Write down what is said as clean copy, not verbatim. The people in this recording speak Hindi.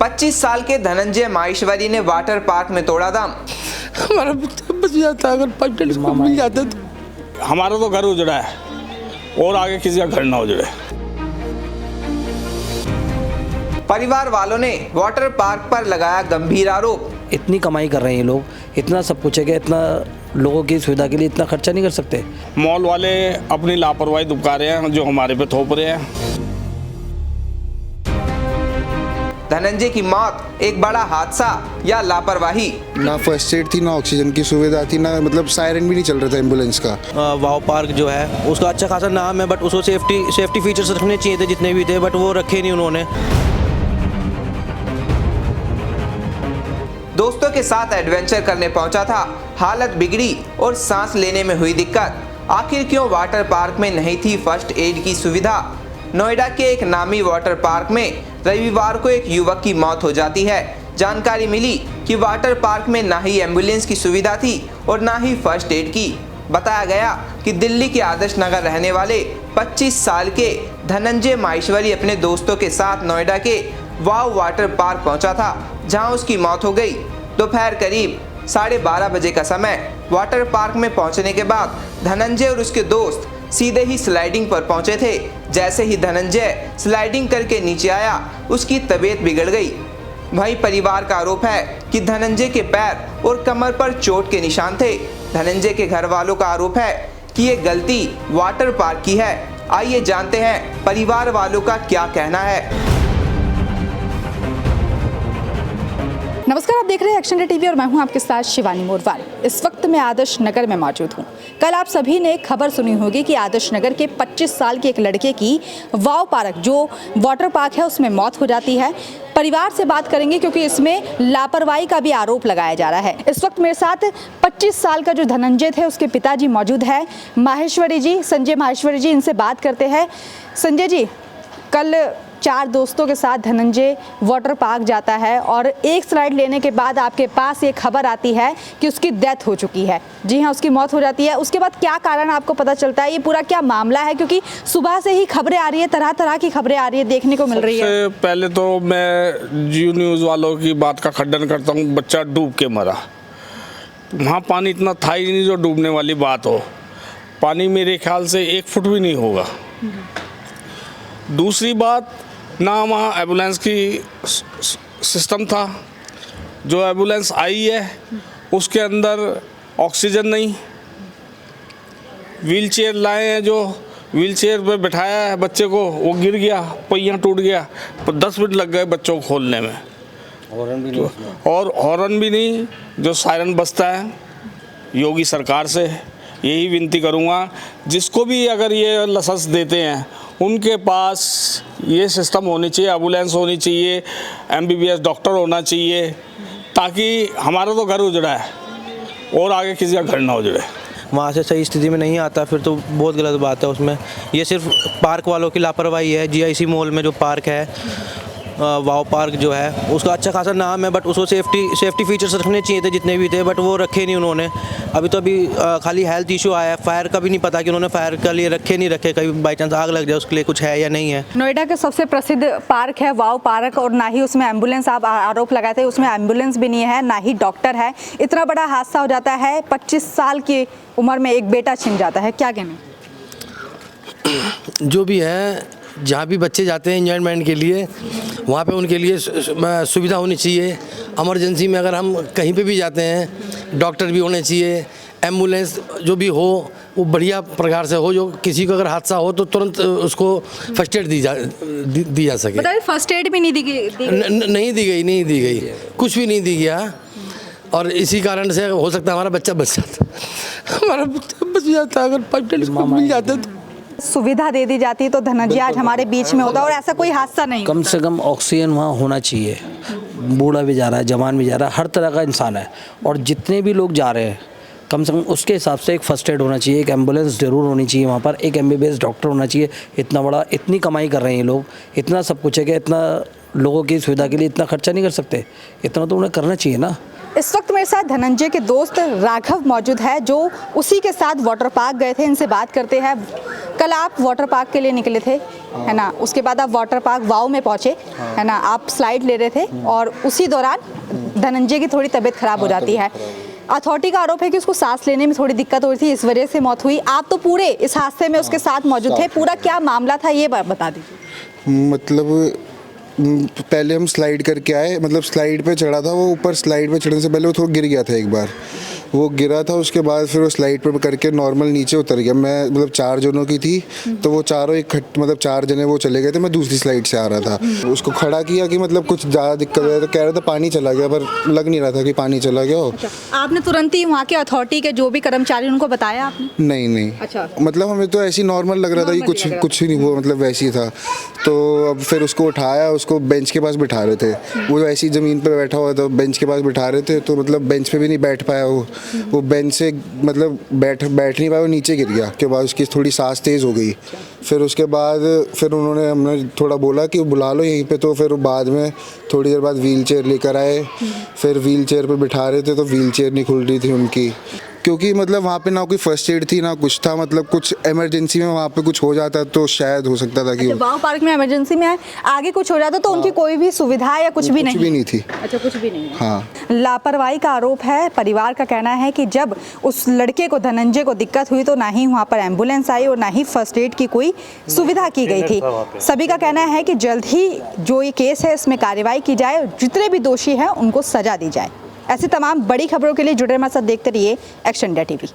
25 साल के धनंजय माहेश्वरी ने वाटर पार्क में तोड़ा दम। हमारा बच जाता, अगर 5 टेलीस्कोप मिल जाते तो। हमारा तो घर उजड़ा है और आगे किसी का घर ना उजड़े। परिवार वालों ने वाटर पार्क पर लगाया गंभीर आरोप। इतनी कमाई कर रहे हैं ये लोग, इतना सब कुछ है कि इतना लोगों की सुविधा के लिए इतना खर्चा नहीं कर सकते। मॉल वाले अपनी लापरवाही दुबका रहे हैं, जो हमारे पे थोप रहे हैं। धनंजय की मौत एक बड़ा हादसा या लापरवाही? ना फर्स्ट एड थी, ना ऑक्सीजन की सुविधा थी, ना मतलब सायरन भी नहीं चल रहा था एम्बुलेंस का। वाव पार्क जो है उसका अच्छा खासा नाम है, बट उसको सेफ्टी फीचर्स रखने चाहिए थे जितने भी थे, बट वो रखे नहीं उन्होंने। दोस्तों के साथ एडवेंचर करने पहुंचा था, हालत बिगड़ी और सांस लेने में हुई दिक्कत। आखिर क्यों वाटर पार्क में नहीं थी फर्स्ट एड की सुविधा? नोएडा के एक नामी वाटर पार्क में रविवार को एक युवक की मौत हो जाती है। जानकारी मिली कि वाटर पार्क में ना ही एम्बुलेंस की सुविधा थी और ना ही फर्स्ट एड की। बताया गया कि दिल्ली के आदर्श नगर रहने वाले 25 साल के धनंजय माहेश्वरी अपने दोस्तों के साथ नोएडा के वाव वाटर पार्क पहुंचा था, जहां उसकी मौत हो गई। दोपहर करीब 12:30 बजे का समय। वाटर पार्क में पहुंचने के बाद धनंजय और उसके दोस्त सीधे ही स्लाइडिंग पर पहुंचे थे। जैसे ही धनंजय स्लाइडिंग करके नीचे आया, उसकी तबीयत बिगड़ गई। वहीं परिवार का आरोप है कि धनंजय के पैर और कमर पर चोट के निशान थे। धनंजय के घर वालों का आरोप है कि ये गलती वाटर पार्क की है। आइए जानते हैं परिवार वालों का क्या कहना है। नमस्कार, आप देख रहे हैं एक्शन डे टीवी और मैं हूं आपके साथ शिवानी मोरवाल। इस वक्त मैं आदर्श नगर में मौजूद हूं। कल आप सभी ने एक खबर सुनी होगी कि आदर्श नगर के 25 साल के एक लड़के की वाव पार्क जो वाटर पार्क है उसमें मौत हो जाती है। परिवार से बात करेंगे क्योंकि इसमें लापरवाही का भी आरोप लगाया जा रहा है। इस वक्त मेरे साथ 25 साल का जो धनंजय थे उसके पिताजी मौजूद है, माहेश्वरी जी, संजय माहेश्वरी जी। इनसे बात करते हैं। संजय जी, कल 4 दोस्तों के साथ धनंजय वाटर पार्क जाता है और एक स्लाइड लेने के बाद आपके पास ये खबर आती है कि उसकी डेथ हो चुकी है। जी हाँ, उसकी मौत हो जाती है। उसके बाद क्या कारण आपको पता चलता है? ये पूरा क्या मामला है? क्योंकि सुबह से ही खबरें आ रही है, तरह तरह की खबरें आ रही है, देखने को मिल रही है। पहले तो मैं जियो न्यूज़ वालों की बात का खंडन करता हूँ। बच्चा डूब के मरा, वहाँ पानी इतना था ही नहीं जो डूबने वाली बात हो। पानी मेरे ख्याल से 1 फुट भी नहीं होगा। दूसरी बात, ना वहाँ एम्बुलेंस की सिस्टम था। जो एम्बुलेंस आई है उसके अंदर ऑक्सीजन नहीं। व्हील चेयर लाए हैं, जो व्हील चेयर पर बैठाया है बच्चे को, वो गिर गया, पहिया टूट गया। 10 मिनट लग गए बच्चों को खोलने में। हॉर्न भी नहीं, और हॉर्न भी नहीं जो सायरन बजता है। योगी सरकार से यही विनती करूँगा, जिसको भी अगर ये लाइसेंस देते हैं उनके पास ये सिस्टम होनी चाहिए, एम्बुलेंस होनी चाहिए, MBBS डॉक्टर होना चाहिए, ताकि हमारा तो घर उजड़ा है और आगे किसी का घर ना उजड़े। वहाँ से सही स्थिति में नहीं आता फिर तो बहुत गलत बात है उसमें। ये सिर्फ पार्क वालों की लापरवाही है। GIC मॉल में जो पार्क है, वाव पार्क जो है उसका अच्छा खासा नाम है, बट उसको सेफ्टी फीचर्स रखने चाहिए थे जितने भी थे, बट वो रखे नहीं उन्होंने। अभी खाली हेल्थ इशू आया है, फायर का भी नहीं पता कि उन्होंने फायर के लिए रखे नहीं रखे, कहीं बाई चांस आग लग जाए उसके लिए कुछ है या नहीं है। नोएडा का सबसे प्रसिद्ध पार्क है वाव पार्क, और ना ही उसमें एम्बुलेंस, आप आरोप लगाए थे, उसमें एम्बुलेंस भी नहीं है, ना ही डॉक्टर है। इतना बड़ा हादसा हो जाता है, 25 साल की उम्र में एक बेटा छिन जाता है। क्या कहना? जो भी है, जहाँ भी बच्चे जाते हैं एंजॉयमेंट के लिए, वहाँ पे उनके लिए सुविधा होनी चाहिए। इमरजेंसी में अगर हम कहीं पे भी जाते हैं, डॉक्टर भी होने चाहिए। एम्बुलेंस जो भी हो वो बढ़िया प्रकार से हो, जो किसी को अगर हादसा हो तो तुरंत उसको फर्स्ट एड दी जा सके। बताइए, फर्स्ट एड भी नहीं दी गई? नहीं दी गई, कुछ भी नहीं दी गया। और इसी कारण से हो सकता है हमारा बच्चा बच जाता, हमारा बच्चा बच जाता अगर 5 टेलीस्कोप मिल जाते तो। सुविधा दे दी जाती तो धनंजय आज हमारे बीच में होता और ऐसा कोई हादसा नहीं। कम से कम ऑक्सीजन वहाँ होना चाहिए। बूढ़ा भी जा रहा है, जवान भी जा रहा है, हर तरह का इंसान है, और जितने भी लोग जा रहे हैं कम से कम उसके हिसाब से एक फर्स्ट एड होना चाहिए, एक एम्बुलेंस ज़रूर होनी चाहिए वहाँ पर, एक MBBS डॉक्टर होना चाहिए। इतनी कमाई कर रहे हैं ये लोग, इतना सब कुछ है कि इतना लोगों की सुविधा के लिए इतना खर्चा नहीं कर सकते। इतना तो उन्हें करना चाहिए ना। इस वक्त मेरे साथ धनंजय के दोस्त राघव मौजूद है, जो उसी के साथ वाटर पार्क गए थे। इनसे बात करते हैं। कल आप वाटर पार्क के लिए निकले थे, है ना, उसके बाद आप वाटर पार्क वाव में पहुंचे, है ना, आप स्लाइड ले रहे थे और उसी दौरान धनंजय की थोड़ी तबीयत खराब हो जाती है। अथॉरिटी का आरोप है कि उसको सांस लेने में थोड़ी दिक्कत हो रही थी, इस वजह से मौत हुई। आप तो पूरे इस हादसे में उसके साथ मौजूद थे, पूरा क्या मामला था ये बता दीजिए। मतलब पहले हम स्लाइड करके आए, मतलब स्लाइड पे चढ़ा था वो, ऊपर स्लाइड पे चढ़ने से पहले वो थोड़ा गिर गया था एक बार, वो गिरा था, उसके बाद फिर वो स्लाइड पे करके नॉर्मल नीचे उतर गया। मैं मतलब 4 जनों की थी तो वो चारों मतलब 4 जने वो चले गए थे, मैं दूसरी स्लाइड से आ रहा था। उसको खड़ा किया कि मतलब कुछ ज़्यादा दिक्कत है तो कह रहा था पानी चला गया, पर लग नहीं रहा था कि पानी चला गया हो। आपने तुरंत ही वहाँ के अथॉरिटी के जो भी कर्मचारी उनको बताया आपने? नहीं। अच्छा। मतलब हमें तो ऐसे ही नॉर्मल लग रहा था कि कुछ ही नहीं हुआ, मतलब वैसे ही था। तो अब फिर उसको उठाया, उसको बेंच के पास बिठा रहे थे, वो ऐसी ज़मीन पे बैठा हुआ था, बेंच के पास बिठा रहे थे, तो मतलब बेंच पे भी नहीं बैठ पाया वो बेंच से मतलब बैठ नहीं पाया, वो नीचे गिर गया। के बाद उसकी थोड़ी सांस तेज़ हो गई। फिर उसके बाद फिर हमने थोड़ा बोला कि बुला लो यहीं पे, तो फिर बाद में थोड़ी देर बाद व्हील चेयर लेकर आए। फिर व्हील चेयर पर बिठा रहे थे तो व्हील चेयर नहीं खुल रही थी उनकी, क्योंकि मतलब वहाँ पे ना कोई फर्स्ट एड थी ना कुछ था, मतलब कुछ इमरजेंसी में वहाँ पे कुछ हो जाता तो शायद हो सकता था कि वाव पार्क में इमरजेंसी में आगे कुछ हो जाता तो उनकी कोई भी सुविधा या कुछ भी नहीं थी। अच्छा, कुछ भी नहीं। हाँ, लापरवाही का आरोप है। परिवार का कहना है कि जब उस लड़के को, धनंजय को दिक्कत हुई तो ना ही वहाँ पर एम्बुलेंस आई और ना ही फर्स्ट एड की कोई सुविधा की गई थी। सभी का कहना है कि जल्द ही जो ये केस है इसमें कार्रवाई की जाए, जितने भी दोषी हैं उनको सजा दी जाए। ऐसी तमाम बड़ी खबरों के लिए जुड़े हमारे साथ, देखते रहिए एक्शन इंडिया टीवी।